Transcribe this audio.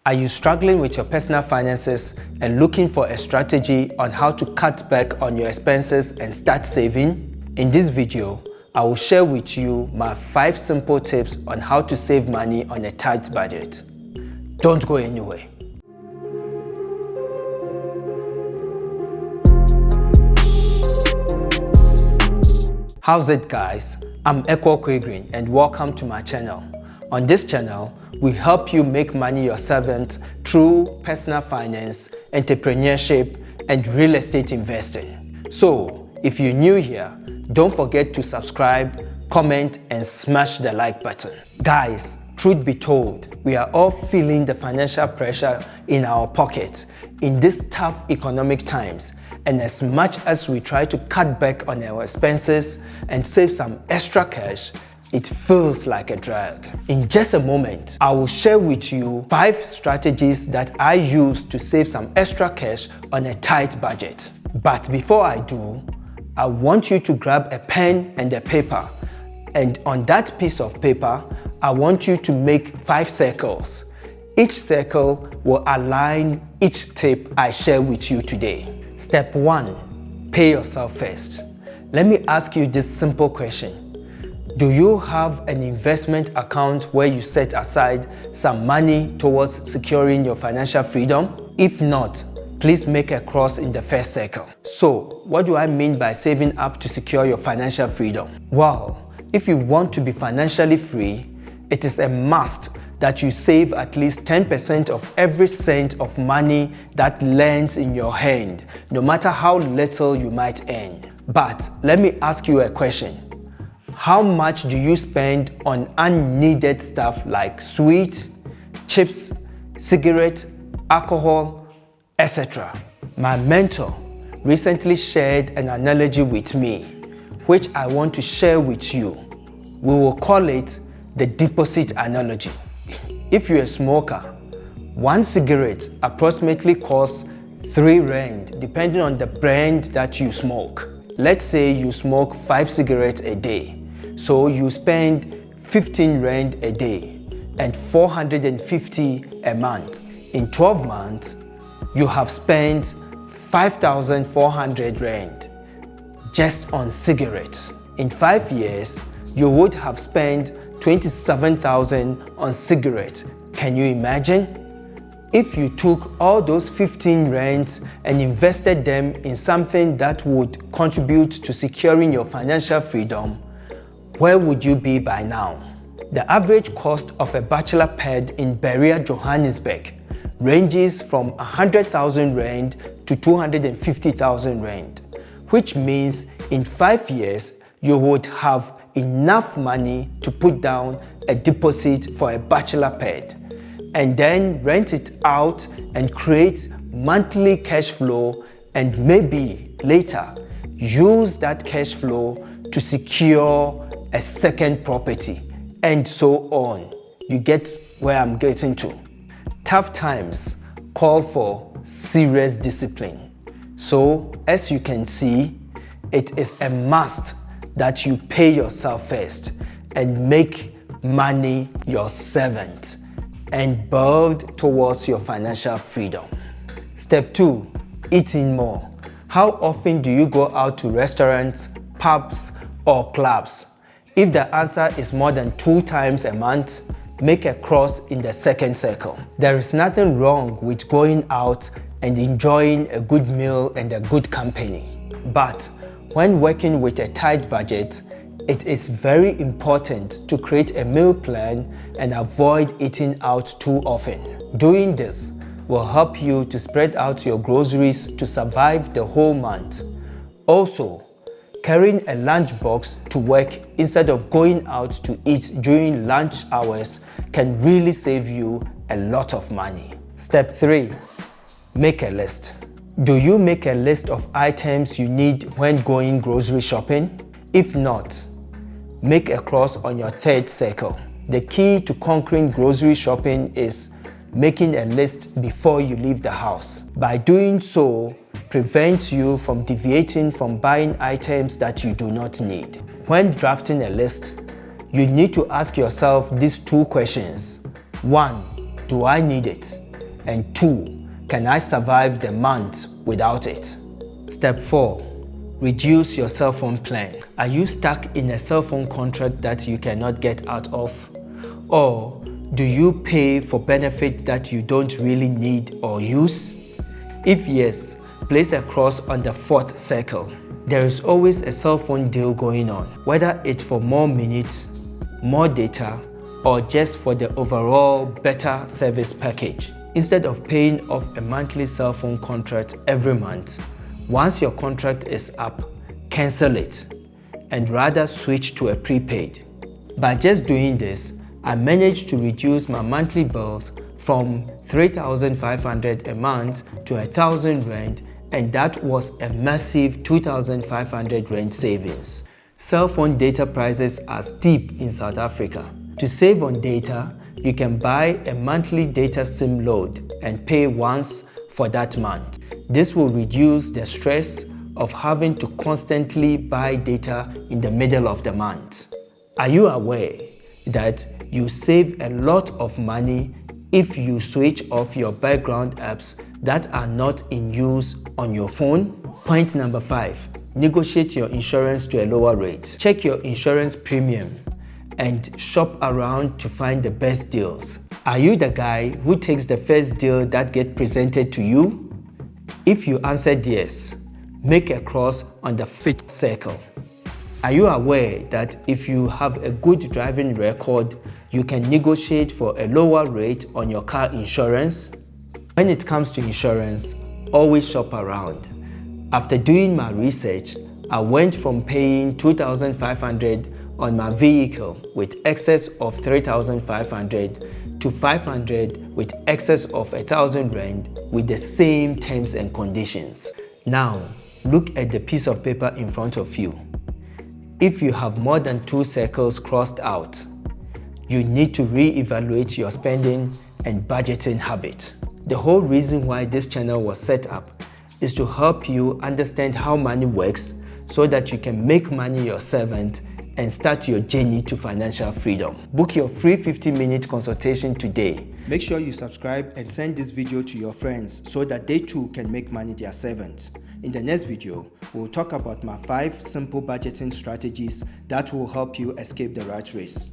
Are you struggling with your personal finances and looking for a strategy on how to cut back on your expenses and start saving? In this video, I will share with you my 5 simple tips on how to save money on a tight budget. Don't go anywhere. How's it, guys? I'm Ekow and welcome to my channel. On this channel, we help you make money your servant through personal finance, entrepreneurship, and real estate investing. So, if you're new here, don't forget to subscribe, comment, and smash the like button. Guys, truth be told, we are all feeling the financial pressure in our pockets in these tough economic times. And as much as we try to cut back on our expenses and save some extra cash, it feels like a drag. In just a moment, I will share with you 5 strategies that I use to save some extra cash on a tight budget. But before I do, I want you to grab a pen and a paper. And on that piece of paper, I want you to make 5 circles. Each circle will align each tip I share with you today. Step 1. Pay yourself first. Let me ask you this simple question. Do you have an investment account where you set aside some money towards securing your financial freedom? If not, please make a cross in the first circle. So, what do I mean by saving up to secure your financial freedom? Well, if you want to be financially free, it is a must that you save at least 10% of every cent of money that lands in your hand, no matter how little you might earn. But let me ask you a question. How much do you spend on unneeded stuff like sweets, chips, cigarettes, alcohol, etc.? My mentor recently shared an analogy with me, which I want to share with you. We will call it the deposit analogy. If you're a smoker, 1 cigarette approximately costs 3 rand depending on the brand that you smoke. Let's say you smoke 5 cigarettes a day. So you spend 15 rand a day and 450 a month. In 12 months, you have spent 5,400 rand just on cigarettes. In 5 years, you would have spent 27,000 on cigarettes. Can you imagine? If you took all those 15 rands and invested them in something that would contribute to securing your financial freedom, where would you be by now? The average cost of a bachelor pad in Berea, Johannesburg ranges from 100,000 rand to 250,000 rand, which means in 5 years you would have enough money to put down a deposit for a bachelor pad and then rent it out and create monthly cash flow, and maybe later use that cash flow to secure a second property, and so on. You get where I'm getting to. Tough times call for serious discipline. So, as you can see, it is a must that you pay yourself first and make money your servant and build towards your financial freedom. Step 2. Eating more. How often do you go out to restaurants, pubs, or clubs? If the answer is more than 2 times a month, make a cross in the second circle. There is nothing wrong with going out and enjoying a good meal and a good company. But when working with a tight budget, it is very important to create a meal plan and avoid eating out too often. Doing this will help you to spread out your groceries to survive the whole month. Also, carrying a lunchbox to work instead of going out to eat during lunch hours can really save you a lot of money. Step 3. Make a list. Do you make a list of items you need when going grocery shopping? If not, make a cross on your third circle. The key to conquering grocery shopping is making a list before you leave the house. By doing so, prevents you from deviating from buying items that you do not need. When drafting a list, you need to ask yourself these 2 questions. 1. Do I need it? And 2, can I survive the month without it? Step 4. Reduce your cell phone plan. Are you stuck in a cell phone contract that you cannot get out of? Or do you pay for benefits that you don't really need or use? If yes, place a cross on the 4th circle. There is always a cell phone deal going on, whether it's for more minutes, more data, or just for the overall better service package. Instead of paying off a monthly cell phone contract every month, once your contract is up, cancel it and rather switch to a prepaid. By just doing this, I managed to reduce my monthly bills from 3,500 a month to 1,000 rand, and that was a massive 2,500 rand savings. Cell phone data prices are steep in South Africa. To save on data, you can buy a monthly data SIM load and pay once for that month. This will reduce the stress of having to constantly buy data in the middle of the month. Are you aware that you save a lot of money if you switch off your background apps that are not in use on your phone? Point number 5, negotiate your insurance to a lower rate. Check your insurance premium and shop around to find the best deals. Are you the guy who takes the first deal that gets presented to you? If you answered yes, make a cross on the 5th circle. Are you aware that if you have a good driving record, you can negotiate for a lower rate on your car insurance? When it comes to insurance, always shop around. After doing my research, I went from paying 2,500 on my vehicle with excess of 3,500 to 500 with excess of 1,000 rand with the same terms and conditions. Now, look at the piece of paper in front of you. If you have more than 2 circles crossed out, you need to re-evaluate your spending and budgeting habits. The whole reason why this channel was set up is to help you understand how money works so that you can make money your servant and start your journey to financial freedom. Book your free 15-minute consultation today. Make sure you subscribe and send this video to your friends so that they too can make money their servants. In the next video, we'll talk about my 5 simple budgeting strategies that will help you escape the rat race.